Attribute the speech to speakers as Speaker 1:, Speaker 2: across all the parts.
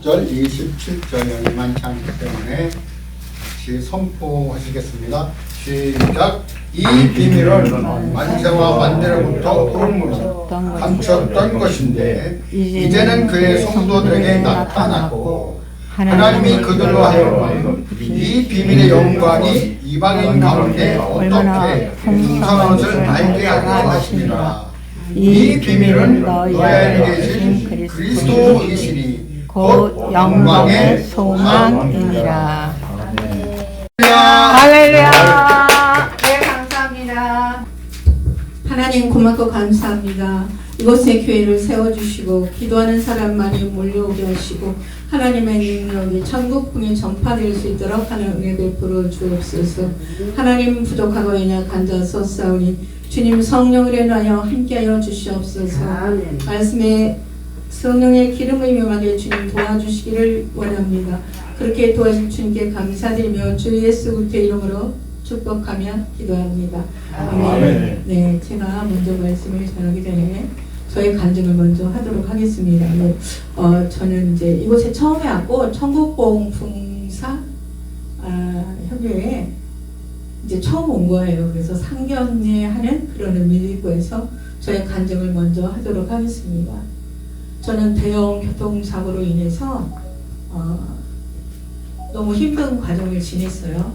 Speaker 1: 26절, 27절 여기만치 않기 때문에 같이 선포하시겠습니다. 시작. 이 비밀은 만세와 만대로부터 홀무로 감췄던 것인데 이제는 그의 성도들에게 나타났고 하나님이 그들로 하여금 이 비밀의 영광이 이방인 가운데 어떻게 풍성한 것을 알게 하게 하시니라. 이 비밀은 너희 안에 계신 그리스도이시니 곧 영광의 소망이니라.
Speaker 2: 할렐루야. 네, 감사합니다. 하나님 고맙고 감사합니다. 이곳에 교회를 세워주시고 기도하는 사람만이 몰려오게 하시고 하나님의 능력이 천국풍에 전파될 수 있도록 하나님 은혜 베풀어 주옵소서. 하나님 부족하고 연약한 자 섰사오니 주님 성령을 인하여 함께하여 주시옵소서. 말씀에 성령의 기름을 임하게 주님 도와주시기를 원합니다. 그렇게 도와주신 주님께 감사드리며 주 예수 그리스도의 이름으로 축복하며 기도합니다. 아멘. 네, 제가 먼저 말씀을 전하기 전에 저의 간증을 먼저 하도록 하겠습니다. 네, 저는 이제 이곳에 처음에 왔고 천국봉풍사 협회에 이제 처음 온 거예요. 그래서 상견례하는 그런 의미를 입고 해서 저의 간증을 먼저 하도록 하겠습니다. 저는 대형 교통사고로 인해서 너무 힘든 과정을 지냈어요.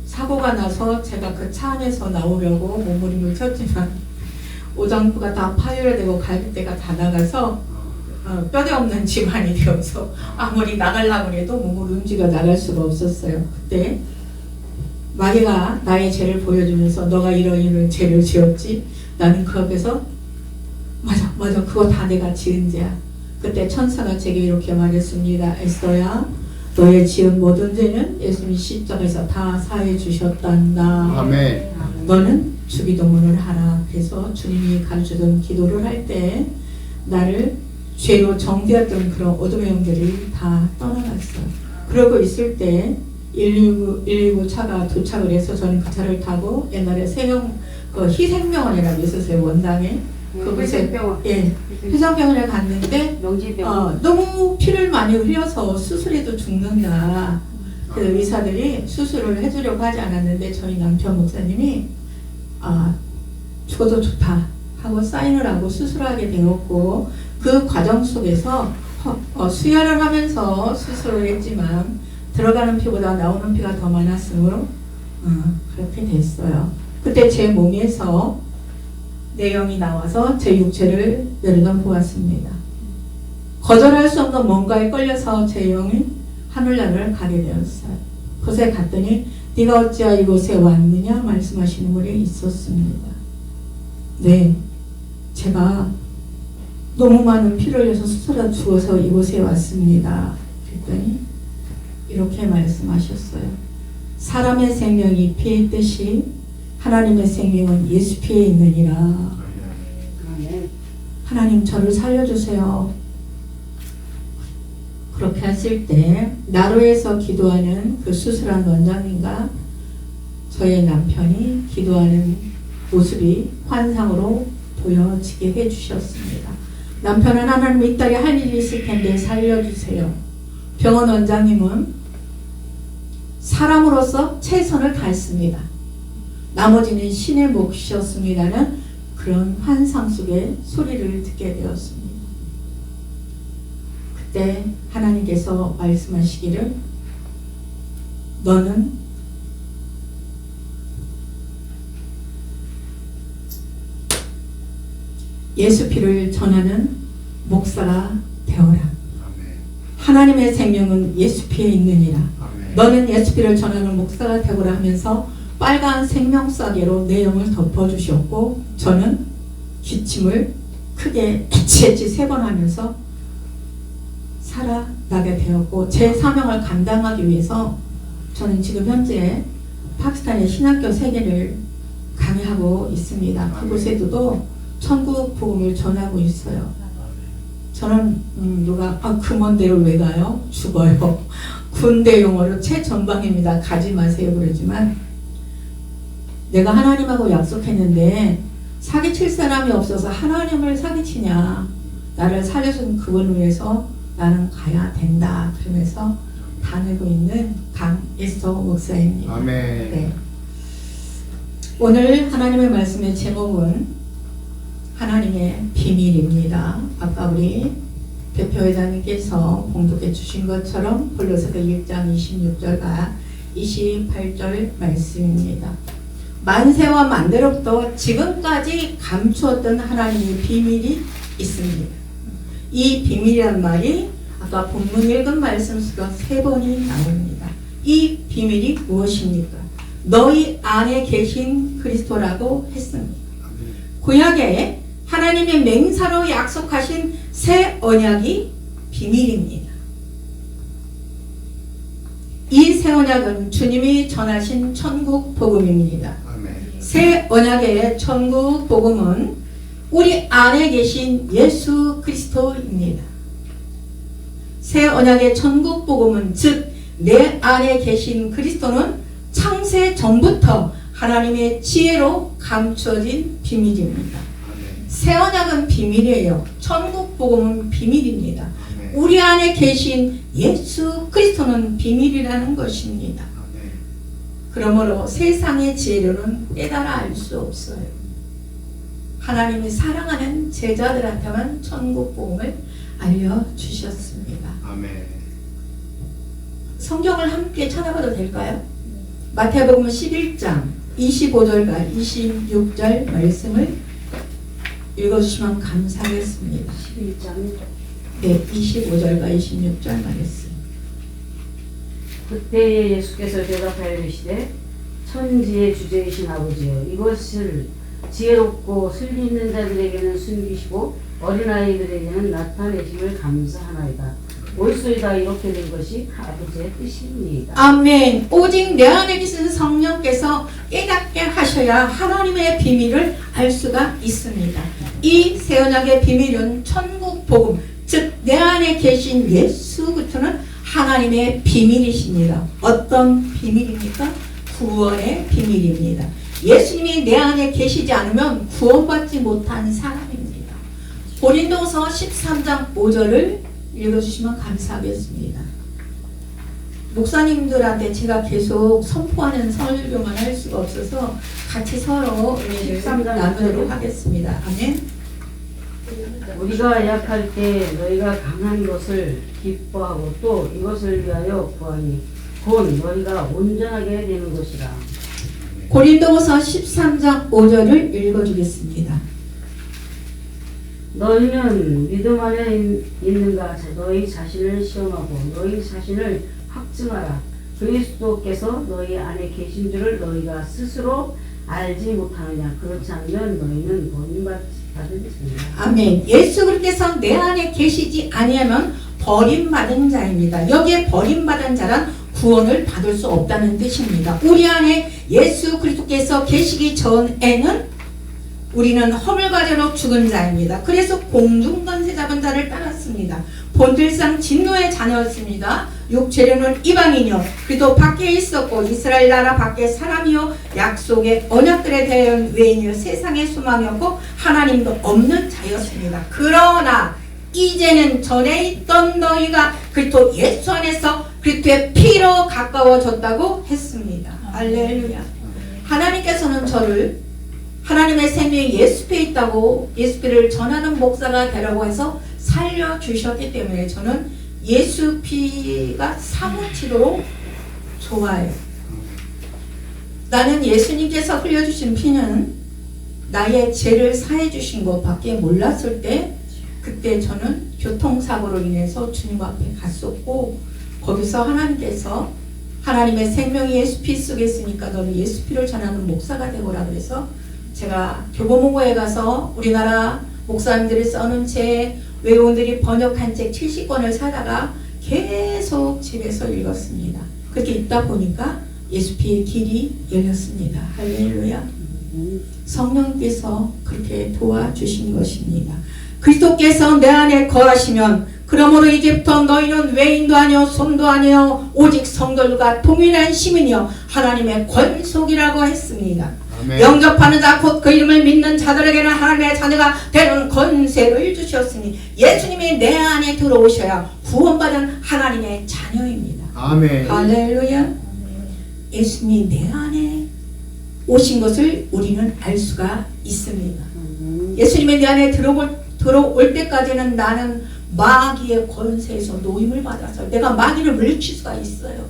Speaker 2: 사고가 나서 제가 그 차 안에서 나오려고 몸부림을 쳤지만 오장부가 다 파열되고 갈비뼈가 다 나가서 뼈대 없는 집안이 되어서 아무리 나가려고 해도 몸을 움직여 나갈 수가 없었어요. 그때 마귀가 나의 죄를 보여주면서 너가 이런 죄를 지었지? 나는 그 앞에서 맞아 그거 다 내가 지은 죄야. 그때 천사가 제게 이렇게 말했습니다. 에스더야, 너의 지은 모든 죄는 예수님이 십자가에서 다 사해 주셨단다.
Speaker 1: 아멘.
Speaker 2: 너는 주기도문을 하라. 그래서 주님이 가르쳐준 기도를 할 때 나를 죄로 정죄했던 그런 어둠의 영들이 다 떠나갔어요. 그러고 있을 때 119 차가 도착을 해서 저는 그 차를 타고 옛날에 희생병원이라고 있었어요. 원당에. 그곳에 회전병원에 갔는데 너무 피를 많이 흘려서 수술해도 죽는다. 그 의사들이 수술을 해주려고 하지 않았는데 저희 남편 목사님이 죽어도 좋다 하고 사인을 하고 수술하게 되었고 그 과정 속에서 수혈을 하면서 수술을 했지만 들어가는 피보다 나오는 피가 더 많았으므로 그렇게 됐어요. 그때 제 몸에서 내영이 나와서 제 육체를 내려다보았습니다. 거절할 수 없는 뭔가에 끌려서 제 영이 하늘나라를 가게 되었어요. 그곳에 갔더니 네가 어찌하여 이곳에 왔느냐 말씀하시는 분이 있었습니다. 네, 제가 너무 많은 피를 흘려서 수술을 죽어서 이곳에 왔습니다. 그랬더니 이렇게 말씀하셨어요. 사람의 생명이 피에 있듯이 하나님의 생명은 예수 피에 있느니라. 하나님 저를 살려주세요. 그렇게 하실 때 나로에서 기도하는 그 수술한 원장님과 저의 남편이 기도하는 모습이 환상으로 보여지게 해주셨습니다. 남편은 하나님 이 딸이 할 일이 있을 텐데 살려주세요. 병원 원장님은 사람으로서 최선을 다했습니다. 나머지는 신의 몫이었습니다는 그런 환상 속에 소리를 듣게 되었습니다. 그때 하나님께서 말씀하시기를 너는 예수 피를 전하는 목사가 되어라. 하나님의 생명은 예수 피에 있느니라. 너는 예수 피를 전하는 목사가 되어라 하면서 빨간 생명싸개로 내 영을 덮어주셨고 저는 기침을 크게 엣지 3번 하면서 살아나게 되었고 제 사명을 감당하기 위해서 저는 지금 현재 파키스탄의 신학교 3개를 강의하고 있습니다. 그곳에도 천국 복음을 전하고 있어요. 저는 누가 그 먼 데를 왜 가요? 죽어요. 군대 용어로 최전방입니다. 가지 마세요 그러지만 내가 하나님하고 약속했는데 사기칠 사람이 없어서 하나님을 사기치냐. 나를 살려준 그분을 위해서 나는 가야 된다. 그러면서 다니고 있는 강에스더 목사입니다.
Speaker 1: 아멘.
Speaker 2: 네. 오늘 하나님의 말씀의 제목은 하나님의 비밀입니다. 아까 우리 대표회장님께서 봉독해 주신 것처럼 골로새서 1장 26절과 28절 말씀입니다. 만세와 만대로부터 지금까지 감추었던 하나님의 비밀이 있습니다. 이 비밀이란 말이 아까 본문 읽은 말씀 속에 3번이 나옵니다. 이 비밀이 무엇입니까? 너희 안에 계신 그리스도라고 했습니다. 구약에 하나님의 맹사로 약속하신 새 언약이 비밀입니다. 이 새 언약은 주님이 전하신 천국 복음입니다.
Speaker 1: 아멘.
Speaker 2: 새 언약의 천국 복음은 우리 안에 계신 예수 그리스도입니다. 새 언약의 천국 복음은 즉 내 안에 계신 그리스도는 창세 전부터 하나님의 지혜로 감추어진 비밀입니다. 새 언약은 비밀이에요. 천국 복음은 비밀입니다.
Speaker 1: 아멘.
Speaker 2: 우리 안에 계신 예수 그리스도는 비밀이라는 것입니다.
Speaker 1: 아멘.
Speaker 2: 그러므로 세상의 지혜로는 깨달아 알 수 없어요. 하나님이 사랑하는 제자들한테만 천국 복음을 알려주셨습니다.
Speaker 1: 아멘.
Speaker 2: 성경을 함께 찾아봐도 될까요? 마태복음 11장 25절과 26절 말씀을 읽어주시면 감사하겠습니다.
Speaker 3: 11장
Speaker 2: 네, 25절과 26절 말씀.
Speaker 3: 그때 예수께서 대답하여 이르시되 천지의 주제이신 아버지여 이것을 지혜롭고 슬기 있는 자들에게는 숨기시고 어린아이들에게는 나타내심을 감사하나이다. 옳소이다. 이렇게 된 것이 아버지의 뜻입니다.
Speaker 2: 아멘. 오직 내 안에 계신 성령께서 깨닫게 하셔야 하나님의 비밀을 알 수가 있습니다. 이 새 언약의 비밀은 천국 복음, 즉 내 안에 계신 예수 그리스도는 하나님의 비밀이십니다. 어떤 비밀입니까? 구원의 비밀입니다. 예수님이 내 안에 계시지 않으면 구원받지 못한 사람입니다. 고린도서 13장 5절을 읽어주시면 감사하겠습니다. 목사님들한테 제가 계속 선포하는 설교만 할 수가 없어서 같이 서로 은혜를
Speaker 3: 13장
Speaker 2: 나누도록 하겠습니다. 아멘.
Speaker 3: 우리가 약할 때 너희가 강한 것을 기뻐하고 또 이것을 위하여 구하니 곧 너희가 온전하게 되는 것이라.
Speaker 2: 고린도서 13장 5절을 읽어주겠습니다.
Speaker 3: 너희는 믿음 안에 있는가 너희 자신을 시험하고 너희 자신을 확증하라. 그리스도께서 너희 안에 계신 줄을 너희가 스스로 알지 못하느냐. 그렇지 않으면 너희는 버림받은 자입니다.
Speaker 2: 아멘. 예수 그리스도께서 내 안에 계시지 아니하면 버림받은 자입니다. 여기에 버림받은 자란 구원을 받을 수 없다는 뜻입니다. 우리 안에 예수 그리스도께서 계시기 전에는 우리는 허물과제로 죽은 자입니다. 그래서 공중권세 잡은 자를 따랐습니다. 본질상 진노의 자녀였습니다. 육체로는 이방인이요 그리도 밖에 있었고 이스라엘 나라 밖에 사람이요 약속의 언약들에 대한 외인이요 세상의 소망이었고 하나님도 없는 자였습니다. 그러나 이제는 전에 있던 너희가 그리스도 예수 안에서 그리스도의 피로 가까워졌다고 했습니다. 할렐루야. 하나님께서는 저를 하나님의 생명이 예수피에 있다고 예수피를 전하는 목사가 되라고 해서 살려주셨기 때문에 저는 예수피가 사무치도록 좋아요. 나는 예수님께서 흘려주신 피는 나의 죄를 사해 주신 것밖에 몰랐을 때 그때 저는 교통사고로 인해서 주님 앞에 갔었고 거기서 하나님께서 하나님의 생명이 예수피 속에 있으니까 너는 예수피를 전하는 목사가 되고라 그래서 제가 교보문고에 가서 우리나라 목사님들이 써놓은 책, 외국인들이 번역한 책 70권을 사다가 계속 집에서 읽었습니다. 그렇게 읽다 보니까 예수피의 길이 열렸습니다. 할렐루야. 성령께서 그렇게 도와주신 것입니다. 그리스도께서 내 안에 거하시면 그러므로 이제부터 너희는 외인도 아니요 손도 아니요 오직 성도들과 동일한 시민이요 하나님의 권속이라고 했습니다.
Speaker 1: 아멘.
Speaker 2: 영접하는 자 곧 그 이름을 믿는 자들에게는 하나님의 자녀가 되는 권세를 주셨으니 예수님이 내 안에 들어오셔야 구원받은 하나님의 자녀입니다.
Speaker 1: 아멘.
Speaker 2: 할렐루야. 예수님이 내 안에 오신 것을 우리는 알 수가 있습니다. 예수님이 내 안에 들어올 때까지는 나는 마귀의 권세에서 노임을 받아서 내가 마귀를 물리칠 수가 있어요.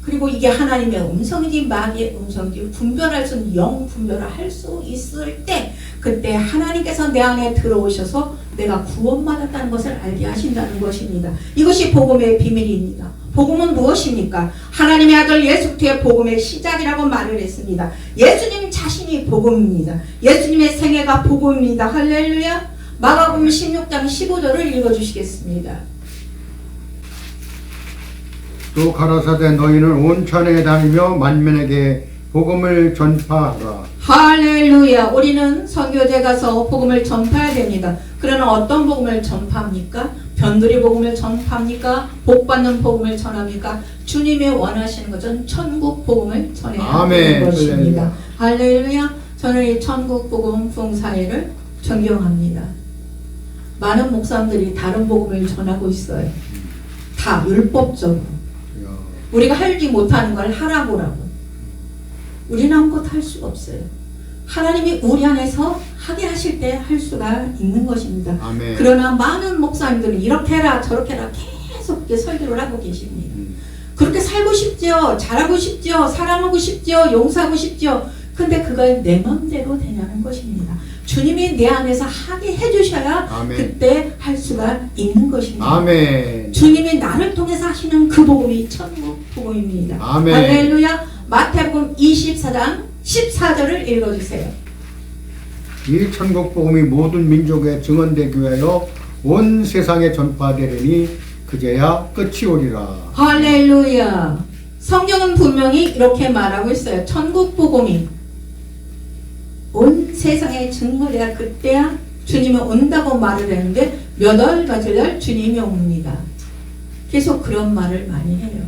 Speaker 2: 그리고 이게 하나님의 음성인지 마귀의 음성인지 분별할 수 있는 영 분별을 할 수 있을 때 그때 하나님께서 내 안에 들어오셔서 내가 구원받았다는 것을 알게 하신다는 것입니다. 이것이 복음의 비밀입니다. 복음은 무엇입니까? 하나님의 아들 예수 그리스도의 복음의 시작이라고 말을 했습니다. 예수님 자신이 복음입니다. 예수님의 생애가 복음입니다. 할렐루야. 마가복음 16장 15절을 읽어주시겠습니다.
Speaker 1: 또 가라사대 너희는 온 천하에 다니며 만민에게 복음을 전파하라.
Speaker 2: 할렐루야. 우리는 선교제 가서 복음을 전파해야 됩니다. 그러나 어떤 복음을 전파합니까? 변두리 복음을 전파합니까? 복받는 복음을 전합니까? 주님이 원하시는 것은 천국 복음을 전해야 하는 것입니다. 할렐루야. 저는 이 천국 복음 부흥사회를 존경합니다. 많은 목사님들이 다른 복음을 전하고 있어요. 다 율법적으로. 우리가 하지 못하는 걸 하라고라고. 우리는 아무것도 할 수가 없어요. 하나님이 우리 안에서 하게 하실 때 할 수가 있는 것입니다.
Speaker 1: 아멘.
Speaker 2: 그러나 많은 목사님들은 이렇게 해라 저렇게 해라 계속 그렇게 설교를 하고 계십니다. 그렇게 살고 싶죠. 잘하고 싶죠. 사랑하고 싶죠. 용서하고 싶죠. 근데 그걸 내 마음대로 되냐는 것입니다. 주님이 내 안에서 하게 해주셔야
Speaker 1: 아멘.
Speaker 2: 그때 할 수가 있는 것입니다.
Speaker 1: 아멘.
Speaker 2: 주님이 나를 통해서 하시는 그 복음이 천국 복음입니다.
Speaker 1: 아멘.
Speaker 2: 할렐루야. 마태복음 24장 14절을 읽어주세요.
Speaker 1: 이 천국 복음이 모든 민족에 증언되기 위하여 온 세상에 전파되리니 그제야 끝이 오리라.
Speaker 2: 할렐루야. 성경은 분명히 이렇게 말하고 있어요. 천국 복음이 온 세상에 증거돼야 그때야 주님이 온다고 말을 했는데 몇 월 며칠 날 주님이 옵니다. 계속 그런 말을 많이 해요.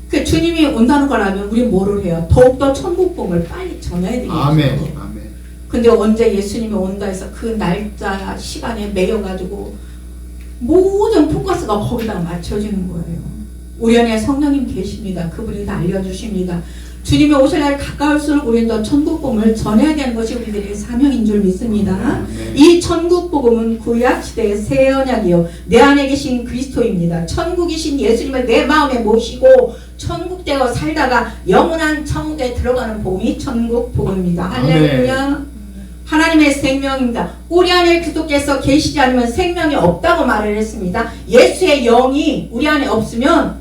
Speaker 2: 그 주님이 온다는 걸 알면 우리 뭐를 해요? 더욱더 천국 복음을 빨리 전해야 되겠죠.
Speaker 1: 아멘. 아멘.
Speaker 2: 근데 언제 예수님이 온다 해서 그 날짜 시간에 매여가지고 모든 포커스가 거기다 맞춰지는 거예요. 우리 안에 성령님 계십니다. 그분이 다 알려주십니다. 주님이 오실 날 가까울수록 우리는 더 천국 복음을 전해야 되는 것이 우리들의 사명인 줄 믿습니다. 이 천국 복음은 구약 시대의 새 언약이요 내 안에 계신 그리스도입니다. 천국이신 예수님을 내 마음에 모시고 천국되어 살다가 영원한 천국에 들어가는 복음이 천국 복음입니다. 할렐루야. 하나님의 생명입니다. 우리 안에 그리스도께서 계시지 않으면 생명이 없다고 말을 했습니다. 예수의 영이 우리 안에 없으면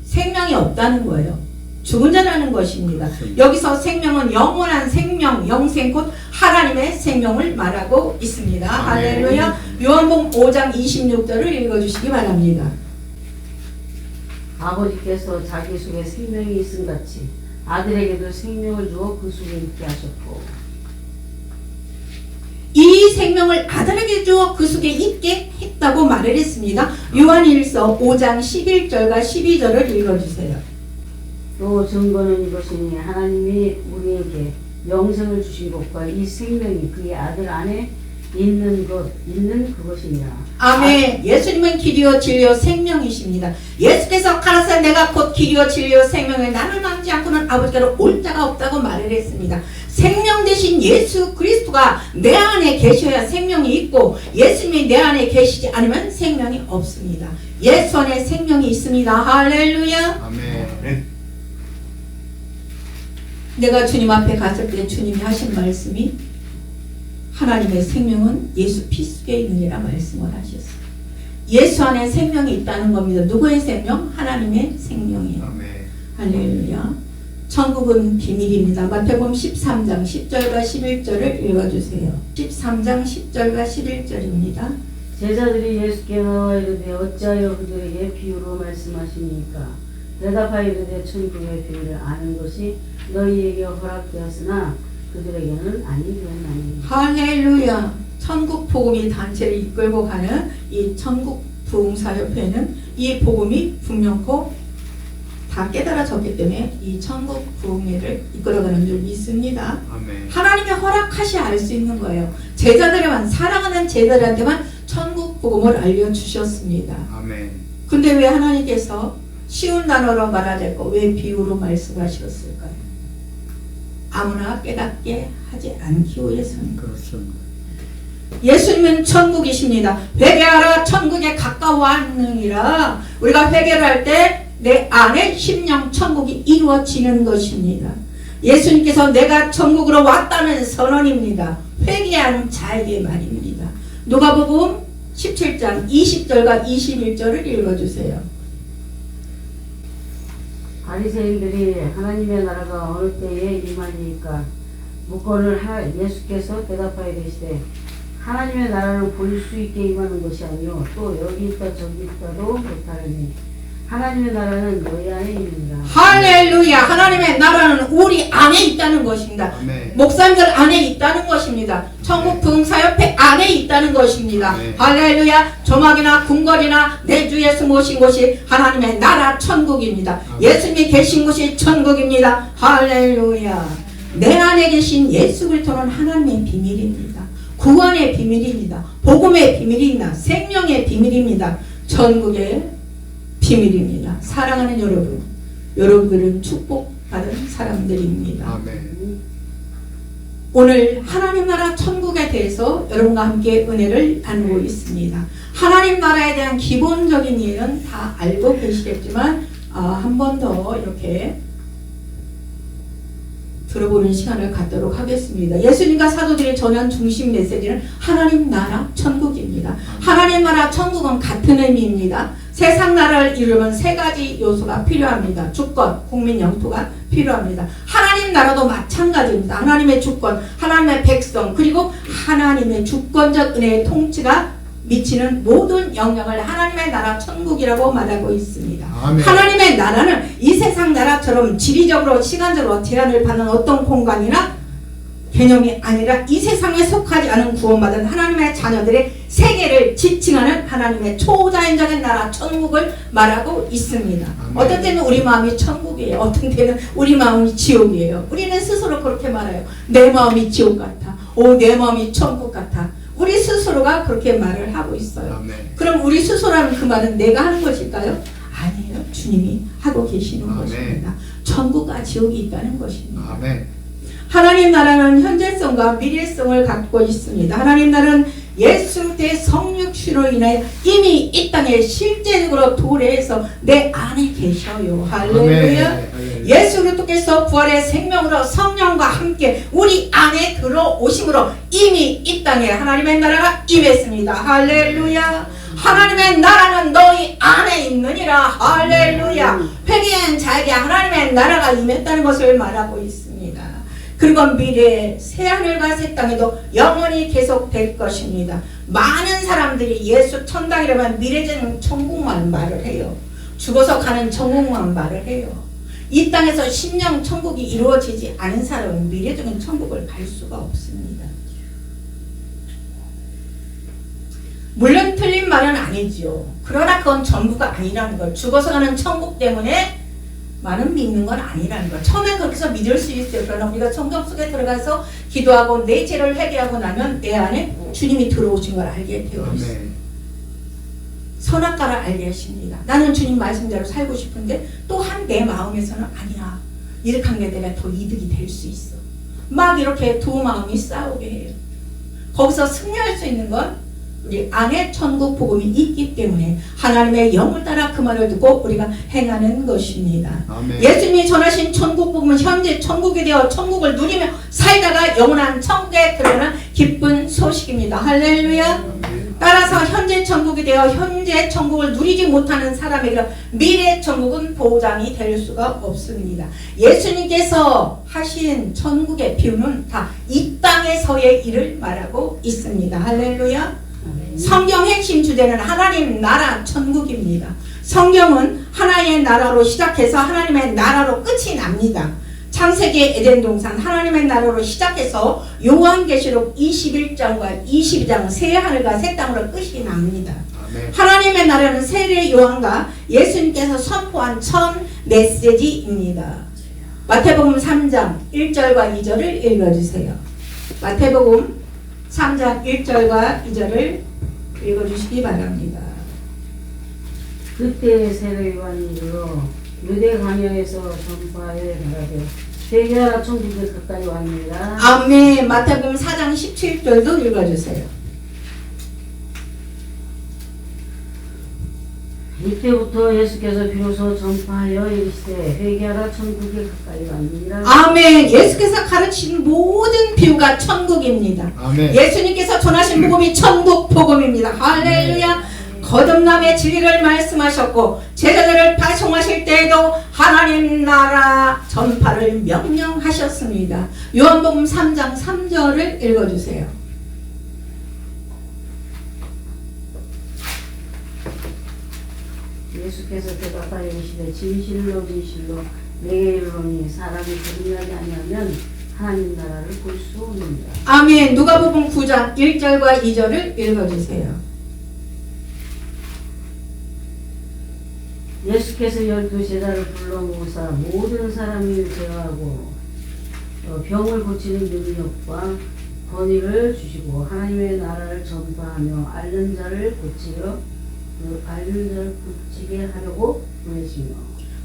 Speaker 2: 생명이 없다는 거예요. 죽은 자라는 것입니다. 여기서 생명은 영원한 생명, 영생 곧 하나님의 생명을 말하고 있습니다. 할렐루야. 요한복음 5장 26절을 읽어주시기 바랍니다.
Speaker 3: 아버지께서 자기 속에 생명이 있음 같이 아들에게도 생명을 주어 그 속에 있게 하셨고
Speaker 2: 이 생명을 아들에게 주어 그 속에 있게 했다고 말을 했습니다. 요한일서 5장 11절과 12절을 읽어주세요.
Speaker 3: 또 증거는 이것이니 하나님이 우리에게 영생을 주신 것과 이 생명이 그의 아들 안에 있는 그것이니라.
Speaker 2: 아멘. 예수님은 길이요 진리요 생명이십니다. 예수께서 가라사대 내가 곧 길이요 진리요 생명에 나를 망치 않고는 아버지께로 올 자가 없다고 말을 했습니다. 생명 대신 예수 그리스도가 내 안에 계셔야 생명이 있고 예수님이 내 안에 계시지 않으면 생명이 없습니다. 예수 안에 생명이 있습니다. 할렐루야.
Speaker 1: 아멘.
Speaker 2: 내가 주님 앞에 갔을 때 주님이 하신 말씀이 하나님의 생명은 예수 피 속에 있느니라 말씀을 하셨어요. 예수 안에 생명이 있다는 겁니다. 누구의 생명? 하나님의 생명이에요.
Speaker 1: 아멘.
Speaker 2: 할렐루야. 천국은 비밀입니다. 마태복음 13장 10절과 11절을 읽어주세요. 13장 10절과 11절입니다.
Speaker 3: 제자들이 예수께 나와 이르되 어찌하여 그들에게 비유로 말씀하시니까 대답하여 이르되 천국의 비밀을 아는 것이 너희에게 허락되었으나 그들에게는 아니 되었나니.
Speaker 2: 할렐루야. 천국 복음이 단체를 이끌고 가는 이 천국 부흥사협회는 이 복음이 분명코 다 깨달아졌기 때문에 이 천국 부흥회를 이끌어가는 줄 믿습니다.
Speaker 1: 아멘.
Speaker 2: 하나님이 허락하시 알 수 있는 거예요. 제자들에만, 사랑하는 제자들한테만 천국 복음을 알려주셨습니다.
Speaker 1: 아멘.
Speaker 2: 근데 왜 하나님께서 쉬운 단어로 말하지 고 왜 비유로 말씀하셨을까요? 아무나 깨닫게 하지 않기 위해서는.
Speaker 1: 그렇습니다.
Speaker 2: 예수님은 천국이십니다. 회개하라, 천국에 가까워하느니라. 우리가 회개를 할 때 내 안에 심령 천국이 이루어지는 것입니다. 예수님께서 내가 천국으로 왔다는 선언입니다. 회개하는 자에게 말입니다. 누가복음 17장 20절과 21절을 읽어주세요.
Speaker 3: 바리새인들이 하나님의 나라가 어느 때에 임하니까 묻거늘 예수께서 대답하여 이르시되 하나님의 나라를 볼 수 있게 임하는 것이 아니요 또 여기 있다 저기 있다도 못하느니 하나님의 나라는 너희 안에 있느니라.
Speaker 2: 할렐루야. 하나님의 나라는 우리 안에 있다는 것입니다.
Speaker 1: 아멘.
Speaker 2: 목사님들 안에 있다는 것입니다. 천국 부흥사협회 안에 있다는 것입니다.
Speaker 1: 네.
Speaker 2: 할렐루야. 조막이나 궁궐이나 내 주 예수 모신 곳이 하나님의 나라 천국입니다.
Speaker 1: 아멘.
Speaker 2: 예수님이 계신 곳이 천국입니다. 할렐루야. 내 안에 계신 예수 그리스도는 하나님의 비밀입니다. 구원의 비밀입니다. 복음의 비밀입니다. 생명의 비밀입니다. 천국의 비밀입니다. 사랑하는 여러분, 여러분들은 축복받은 사람들입니다.
Speaker 1: 아멘.
Speaker 2: 오늘 하나님 나라 천국에 대해서 여러분과 함께 은혜를 나누고 있습니다. 하나님 나라에 대한 기본적인 이해는 다 알고 계시겠지만 한 번 더 이렇게 들어보는 시간을 갖도록 하겠습니다. 예수님과 사도들이 전한 중심 메시지는 하나님 나라 천국입니다. 하나님 나라 천국은 같은 의미입니다. 세상 나라를 이루려면 세 가지 요소가 필요합니다. 주권, 국민 영토가 필요합니다. 하나님 나라도 마찬가지입니다. 하나님의 주권, 하나님의 백성, 그리고 하나님의 주권적 은혜의 통치가 미치는 모든 영향을 하나님의 나라 천국이라고 말하고 있습니다.
Speaker 1: 아멘.
Speaker 2: 하나님의 나라는 이 세상 나라처럼 지리적으로 시간적으로 제한을 받는 어떤 공간이나 개념이 아니라 이 세상에 속하지 않은 구원받은 하나님의 자녀들의 세계를 지칭하는 하나님의 초자연적인 나라 천국을 말하고 있습니다.
Speaker 1: 아멘.
Speaker 2: 어떤 때는 우리 마음이 천국이에요. 어떤 때는 우리 마음이 지옥이에요. 우리는 스스로 그렇게 말해요. 내 마음이 지옥 같아. 내 마음이 천국 같아. 우리 스스로가 그렇게 말을 하고 있어요.
Speaker 1: 아멘.
Speaker 2: 그럼 우리 스스로라는 그 말은 내가 하는 것일까요? 아니에요. 주님이 하고 계시는
Speaker 1: 아멘.
Speaker 2: 것입니다. 천국과 지옥이 있다는 것입니다.
Speaker 1: 아멘.
Speaker 2: 하나님 나라는 현재성과 미래성을 갖고 있습니다. 하나님 나라는 예수 대성육신으로 인하여 이미 이 땅에 실제적으로 도래해서 내 안에 계셔요. 할렐루야.
Speaker 1: 아멘.
Speaker 2: 예수 그리스도께서 부활의 생명으로 성령과 함께 우리 안에 들어오심으로 이미 이 땅에 하나님의 나라가 임했습니다. 할렐루야. 하나님의 나라는 너희 안에 있느니라. 할렐루야. 회개한 자에게 하나님의 나라가 임했다는 것을 말하고 있습니다. 그리고 미래에 새하늘과 새 땅에도 영원히 계속될 것입니다. 많은 사람들이 예수 천당이라면 미래적인 천국만 말을 해요. 죽어서 가는 천국만 말을 해요. 이 땅에서 심령 천국이 이루어지지 않은 사람은 미래적인 천국을 갈 수가 없습니다. 물론 틀린 말은 아니지요. 그러나 그건 전부가 아니라는 걸, 죽어서 가는 천국 때문에 많은 믿는 건 아니라는 거. 처음엔 그렇게 해서 믿을 수 있어요. 그러나 우리가 성경 속에 들어가서 기도하고 내 죄를 회개하고 나면 내 안에 주님이 들어오신 걸 알게 되어 있어요.
Speaker 1: 아멘.
Speaker 2: 선악과를 알게 하십니다. 나는 주님 말씀대로 살고 싶은데 또한 내 마음에서는 아니야. 이렇게 한 게 내가 더 이득이 될 수 있어. 막 이렇게 두 마음이 싸우게 해요. 거기서 승리할 수 있는 건 우리 안에 천국 복음이 있기 때문에 하나님의 영을 따라 그 말을 듣고 우리가 행하는 것입니다.
Speaker 1: 아멘.
Speaker 2: 예수님이 전하신 천국 복음은 현재 천국이 되어 천국을 누리며 살다가 영원한 천국에 들어가는 기쁜 소식입니다. 할렐루야.
Speaker 1: 아멘.
Speaker 2: 따라서 현재 천국이 되어 현재 천국을 누리지 못하는 사람에게 미래 천국은 보장이 될 수가 없습니다. 예수님께서 하신 천국의 비유는 다 이 땅에서의 일을 말하고 있습니다. 할렐루야. 성경 핵심 주제는 하나님 나라 천국입니다. 성경은 하나의 나라로 시작해서 하나님의 나라로 끝이 납니다. 창세기 에덴 동산 하나님의 나라로 시작해서 요한계시록 21장과 22장 새 하늘과 새 땅으로 끝이 납니다.
Speaker 1: 아멘.
Speaker 2: 하나님의 나라는 세례 요한과 예수님께서 선포한 첫 메시지입니다. 마태복음 3장 1절과 2절을 읽어주세요. 마태복음 3장 1절과 2절을 읽어주시기 바랍니다.
Speaker 3: 그때 세례 요한이 이르러 유대 광야에서 전파하여 말하되 회개하라 천국이 가까이 왔느니라.
Speaker 2: 아멘. 마태복음 4장 17절도 읽어주세요.
Speaker 3: 이때부터 예수께서 비로소 전파하여 이르시되 회개하라 천국이 가까이 왔느니라.
Speaker 2: 아멘. 예수께서 가르친 모든 비유가 천국입니다.
Speaker 1: 아멘.
Speaker 2: 예수님께서 전하신 복음이 천국 복음입니다. 할렐루야. 거듭남의 진리를 말씀하셨고 제자들을 파송하실 때에도 하나님 나라 전파를 명령하셨습니다. 요한복음 3장 3절을 읽어주세요.
Speaker 3: 예수께서 대답하여 이르시되 진실로 진실로 내게 이르노니 사람이 거듭나지 아니하면 하나님 나라를 볼 수 없느니라.
Speaker 2: 아멘. 누가복음 9장 1절과 2절을 읽어주세요.
Speaker 3: 예수께서 12제자를 불러 모으사 모든 사람이 제어하고 병을 고치는 능력과 권위를 주시고 하나님의 나라를 전파하며 앓는 자를 고치게 하려고 보내시며.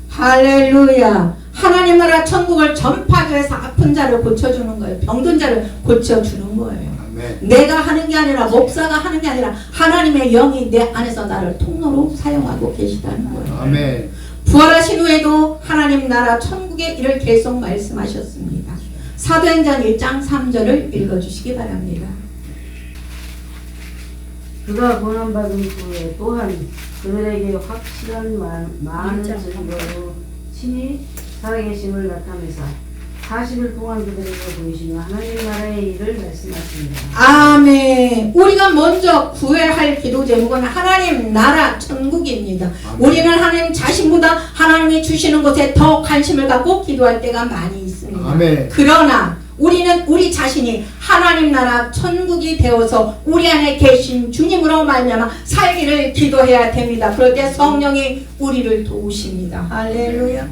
Speaker 2: 할렐루야. 하나님 나라 천국을 전파하기 위해서 아픈 자를 고쳐주는 거예요. 병든 자를 고쳐주는 거예요.
Speaker 1: 아멘.
Speaker 2: 내가 하는 게 아니라 목사가 하는 게 아니라 하나님의 영이 내 안에서 나를 통로로 사용하고 계시다는 거예요.
Speaker 1: 아멘.
Speaker 2: 부활하신 후에도 하나님 나라 천국의 일을 계속 말씀하셨습니다. 사도행전 1장 3절을 읽어주시기 바랍니다.
Speaker 3: 그가 고난받은 후에 또한 그들에게 확실한 많은 증거로 친히 살아계심을 나타내사 40일 동안 그들에게 보이시며 하나님 나라의 일을 말씀하십니다.
Speaker 2: 아멘. 우리가 먼저 구해야 할 기도 제목은 하나님 나라 천국입니다.
Speaker 1: 아멘.
Speaker 2: 우리는 하나님 자신보다 하나님이 주시는 것에 더 관심을 갖고 기도할 때가 많이 있습니다.
Speaker 1: 아멘.
Speaker 2: 그러나 우리는 우리 자신이 하나님 나라 천국이 되어서 우리 안에 계신 주님으로 말미암아 살기를 기도해야 됩니다. 그럴 때 성령이 우리를 도우십니다. 할렐루야.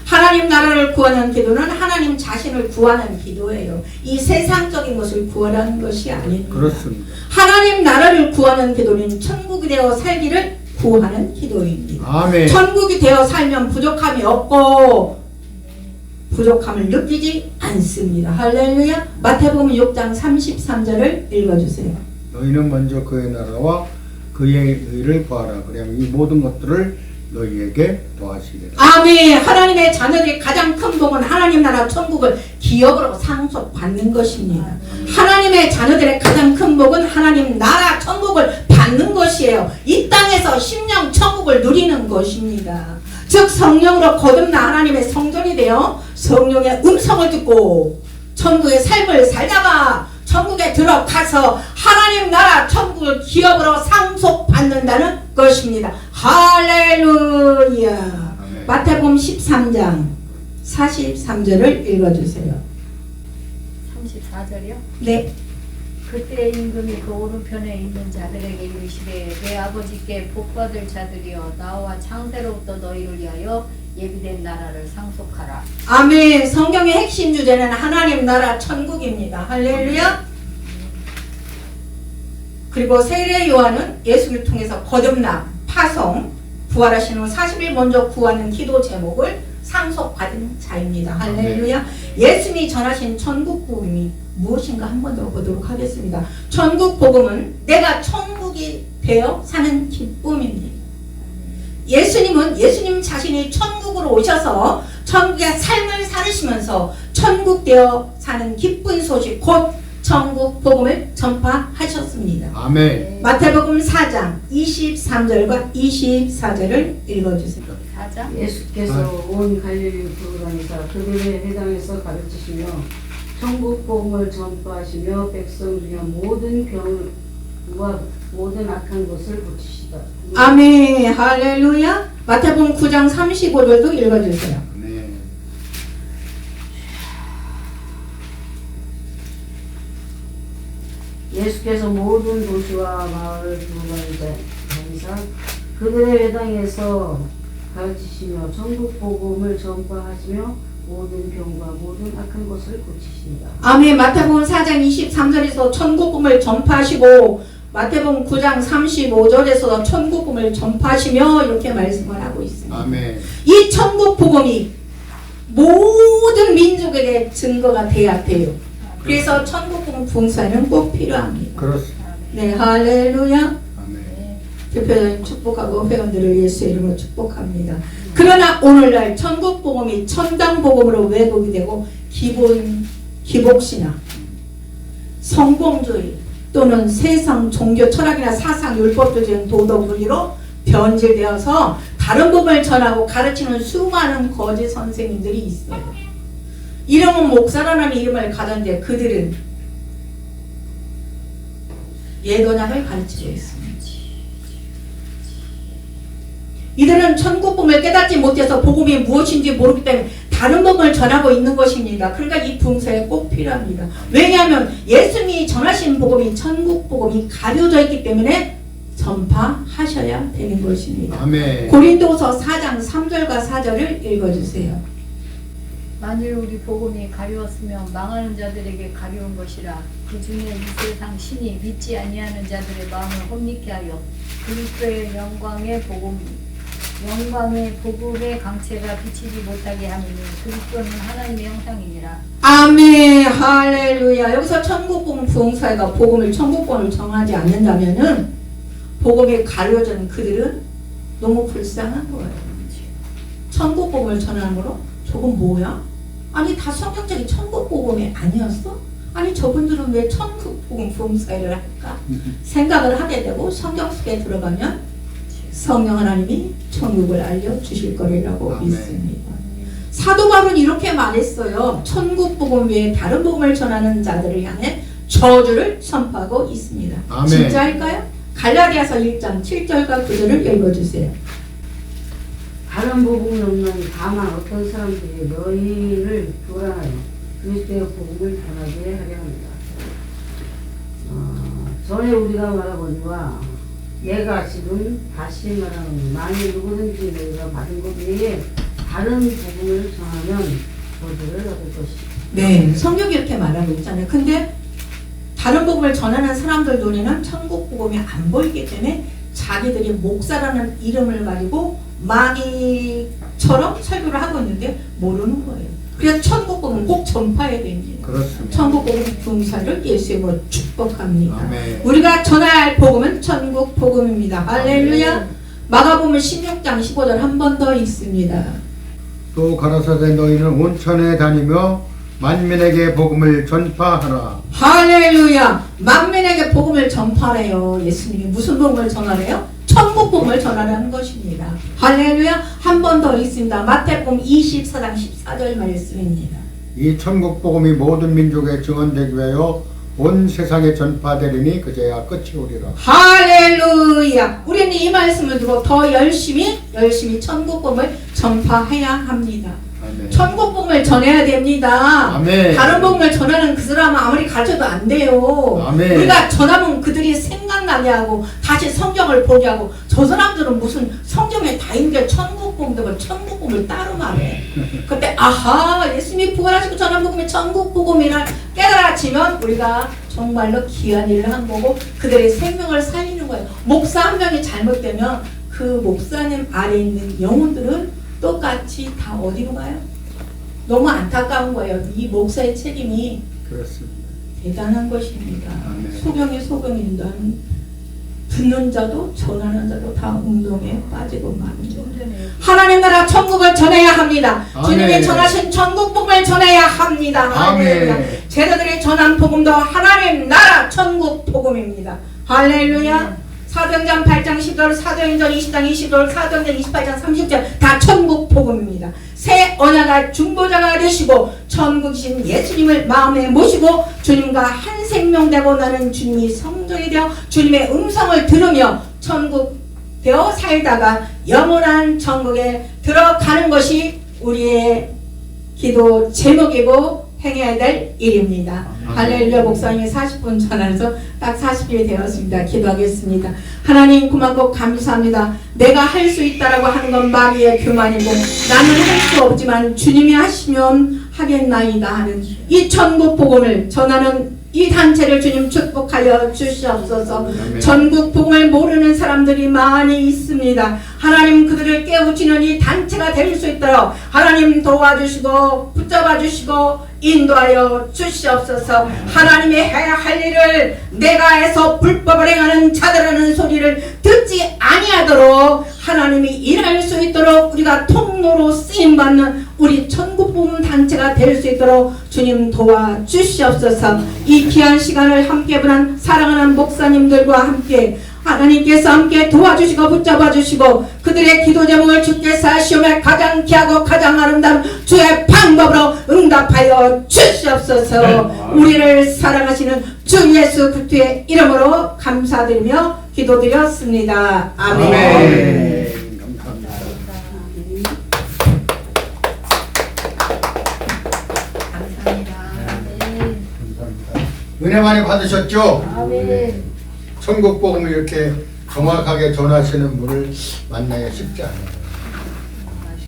Speaker 2: 하나님 나라를 구하는 기도는 하나님 자신을 구하는 기도예요. 이 세상적인 것을 구하라는 것이 아닙니다.
Speaker 1: 그렇습니다.
Speaker 2: 하나님 나라를 구하는 기도는 천국이 되어 살기를 구하는 기도입니다.
Speaker 1: 아멘.
Speaker 2: 천국이 되어 살면 부족함이 없고 부족함을 느끼지 않습니다. 할렐루야. 마태복음 6장 33절을 읽어주세요.
Speaker 1: 너희는 먼저 그의 나라와 그의 의를 구하라. 그러면 이 모든 것들을 너희에게 더하시리라.
Speaker 2: 아멘. 하나님의 자녀들이 가장 큰 복은 하나님 나라 천국을 기업으로 상속받는 것입니다. 하나님의 자녀들의 가장 큰 복은 하나님 나라 천국을 받는 것이에요. 이 땅에서 심령 천국을 누리는 것입니다. 즉 성령으로 거듭나 하나님의 성전이 되어 성령의 음성을 듣고 천국의 삶을 살다가 천국에 들어가서 하나님 나라 천국을 기업으로 상속받는다는 것입니다. 할렐루야.
Speaker 1: 아멘.
Speaker 2: 마태복음 13장 43절을 읽어주세요.
Speaker 4: 34절이요?
Speaker 2: 네.
Speaker 4: 그때 임금이 그 오른편에 있는 자들에게 이르시되 내 아버지께 복받을 자들이여 나와 창세로부터 너희를 위하여 예비된 나라를 상속하라.
Speaker 2: 아멘. 성경의 핵심 주제는 하나님 나라 천국입니다. 할렐루야. 그리고 세례 요한은 예수를 통해서 거듭남, 파송, 부활하신 후 40일 먼저 구하는 기도 제목을 상속받은 자입니다. 할렐루야. 예수님이 전하신 천국 복음이 무엇인가 한 번 더 보도록 하겠습니다. 천국 복음은 내가 천국이 되어 사는 기쁨입니다. 예수님은 예수님 자신이 천국으로 오셔서 천국의 삶을 살으시면서 천국 되어 사는 기쁜 소식 곧 천국 복음을 전파하셨습니다.
Speaker 1: 아멘.
Speaker 2: 마태복음 4장 23절과 24절을 읽어주세요.
Speaker 4: 4장?
Speaker 3: 예수께서 온 갈릴리 두루다니사 그들의 회당에서 가르치시며 천국 복음을 전파하시며 백성 중에 모든 병과 모든 악한 것을 고치시다.
Speaker 2: 아멘. 할렐루야. 마태복음 9장 35절도 읽어주세요.
Speaker 1: 아멘.
Speaker 3: 예수께서 모든 도시와 마을 두루다니사 하시사 그들의 회당에서 가르치시며 천국 복음을 전파하시며 모든 병과 모든 악한 것을 고치시니라.
Speaker 2: 아멘. 마태복음 4장 23절에서 천국복음을 전파하시고 마태복음 9장 35절에서 천국복음을 전파하시며 이렇게 말씀을 하고 있습니다.
Speaker 1: 아멘.
Speaker 2: 이 천국복음이 모든 민족에게 증거가 돼야 돼요. 그래서 천국복음 봉사는 꼭 필요합니다.
Speaker 1: 그렇습니다.
Speaker 2: 네, 할렐루야.
Speaker 1: 아멘.
Speaker 2: 대표자님 축복하고 회원들을 예수의 이름으로 축복합니다. 그러나 오늘날 천국복음이 천당복음으로 왜곡이 되고 기복신앙, 성공주의 또는 세상 종교 철학이나 사상 율법주의적인 도덕 분리로 변질되어서 다른 복음을 전하고 가르치는 수많은 거짓 선생님들이 있어요. 이름은 목사라는 이름을 가졌는데 그들은 예도약을 가르치고 있습니다. 이들은 천국 복음을 깨닫지 못해서 복음이 무엇인지 모르기 때문에 다른 복음을 전하고 있는 것입니다. 그러니까 이 봉사에 꼭 필요합니다. 왜냐하면 예수님이 전하신 복음이 천국 복음이 가려져 있기 때문에 전파하셔야 되는 것입니다.
Speaker 1: 아멘.
Speaker 2: 고린도서 4장 3절과 4절을 읽어주세요.
Speaker 4: 만일 우리 복음이 가려웠으면 망하는 자들에게 가려운 것이라. 그 중에 이 세상 신이 믿지 아니하는 자들의 마음을 혼미케 하여 그리스도의 영광의 복음의 강체가 비치지 못하게 하느니 그리스도는 하나님의 형상이니라.
Speaker 2: 아멘. 할렐루야. 여기서 천국복음 부흥사회가 복음을 천국권을 정하지 않는다면은 복음이 가려진 그들은 너무 불쌍한 거예요. 천국복음을 전하므로 저건 뭐야? 아니 다 성경적인 천국복음이 아니었어? 아니 저분들은 왜 천국복음 부흥사회를 할까? 생각을 하게 되고 성경 속에 들어가면 성령 하나님이 천국을 알려주실 거라고
Speaker 1: 아멘.
Speaker 2: 믿습니다. 사도 바울은 이렇게 말했어요. 천국 복음 외에 다른 복음을 전하는 자들을 향해 저주를 선포하고 있습니다.
Speaker 1: 아멘.
Speaker 2: 진짜일까요? 갈라디아서 1장 7절과 9절을 읽어주세요.
Speaker 3: 다른 복음은 없는 다만 어떤 사람들이 너희를 교란하여 그리스도의 복음을 전하게 하려 합니다. 전에 우리가 말하거니와 내가 지금 다시 말하는 만일 누구든지 너희가 받은 것 외에 다른 복음을 전하면 저주를 얻을 것이다.
Speaker 2: 네, 성경이 이렇게 말하고 있잖아요. 근데 다른 복음을 전하는 사람들 눈에는 천국 복음이 안 보이기 때문에 자기들이 목사라는 이름을 가지고 마귀처럼 설교를 하고 있는데 모르는 거예요. 그래서 천국 복음은 꼭 전파해야 됩니다.
Speaker 1: 그렇습니다.
Speaker 2: 천국 복음 부흥사를 예수의 이름으로 축복합니다.
Speaker 1: 아멘.
Speaker 2: 우리가 전해야 할 복음은 천국 복음입니다. 할렐루야. 마가복음 16장 15절 한 번 더 읽습니다.
Speaker 1: 또 가라사대 너희는 온천에 다니며 만민에게 복음을 전파하라.
Speaker 2: 할렐루야. 만민에게 복음을 전파래요. 예수님이 무슨 복음을 전하래요? 천국 복음을 전하라는 것입니다. 할렐루야. 한 번 더 읽습니다. 마태복음 24장 14절 말씀입니다.
Speaker 1: 이 천국 복음이 모든 민족에 증언되기 위하여 온 세상에 전파되리니 그제야 끝이 오리라.
Speaker 2: 할렐루야. 우리는 이 말씀을 두고 더 열심히 천국 복음을 전파해야 합니다.
Speaker 1: 아멘.
Speaker 2: 천국 복음을 전해야 됩니다.
Speaker 1: 아멘.
Speaker 2: 다른 복음을 전하는 그 사람은 아무리 가르쳐도 안 돼요.
Speaker 1: 아멘.
Speaker 2: 우리가 전하면 그들이 생각나게 하고 다시 성경을 보게 하고 저 사람들은 무슨 성경에 다 있는데 천국 복음 되면 천국 복음을 따로 말해. 그때 아하 예수님이 부활하시고 전한 복음이 천국 복음이라 깨달아지면 우리가 정말로 귀한 일을 한 거고 그들의 생명을 살리는 거예요. 목사 한 명이 잘못되면 그 목사님 아래에 있는 영혼들은 똑같이 다 어디로 가요? 너무 안타까운 거예요. 이 목사의 책임이
Speaker 1: 그렇습니다.
Speaker 2: 대단한 것입니다.
Speaker 1: 아멘.
Speaker 2: 소경이 소경입니다. 듣는 자도 전하는 자도 다 운동에 빠지고 맙니다. 하나님 나라 천국을 전해야 합니다.
Speaker 1: 아멘.
Speaker 2: 주님이 전하신 천국 복음을 전해야 합니다. 할렐루야.
Speaker 1: 아멘.
Speaker 2: 제자들이 전한 복음도 하나님 나라 천국 복음입니다. 할렐루야. 사도행전 8장 10절, 사도행전 20장 20절, 사도행전 28장 30절 다 천국 복음입니다. 새 언약의 중보자가 되시고 천국이신 예수님을 마음에 모시고 주님과 한 생명 되고 나는 주님이 성전이 되어 주님의 음성을 들으며 천국 되어 살다가 영원한 천국에 들어가는 것이 우리의 기도 제목이고 행해야 될 일입니다. 할렐루야. 목사님이 40분 전화해서 딱 40일이 되었습니다. 기도하겠습니다. 하나님 고맙고 감사합니다. 내가 할 수 있다라고 하는 건 마귀의 교만이고 나는 할 수 없지만 주님이 하시면 하겠나이다 하는 이 천국 복음을 전하는 이 단체를 주님 축복하여 주시옵소서. 전국 복음을 모르는 사람들이 많이 있습니다. 하나님 그들을 깨우치는 이 단체가 될 수 있도록 하나님 도와주시고 붙잡아 주시고 인도하여 주시옵소서. 하나님의 해야 할 일을 내가 해서 불법을 행하는 자들하는 소리를 듣지 아니하도록 하나님이 일할 수 있도록 우리가 통로로 쓰임받는 우리 천국복음 단체가 될 수 있도록 주님 도와주시옵소서. 이 귀한 시간을 함께 보낸 사랑하는 목사님들과 함께 하나님께서 함께 도와주시고 붙잡아 주시고 그들의 기도 제목을 주께서 하시오며 가장 귀하고 가장 아름다운 주의 방법으로 응답하여 주시옵소서. 우리를 사랑하시는 주 예수 그리스도의 이름으로 감사드리며 기도드렸습니다. 아멘.
Speaker 1: 아멘. 감사합니다.
Speaker 4: 감사합니다.
Speaker 1: 감사합니다. 은혜 많이 받으셨죠?
Speaker 4: 아멘.
Speaker 1: 천국 복음을 이렇게 정확하게 전하시는 분을 만나야 쉽지 않아요.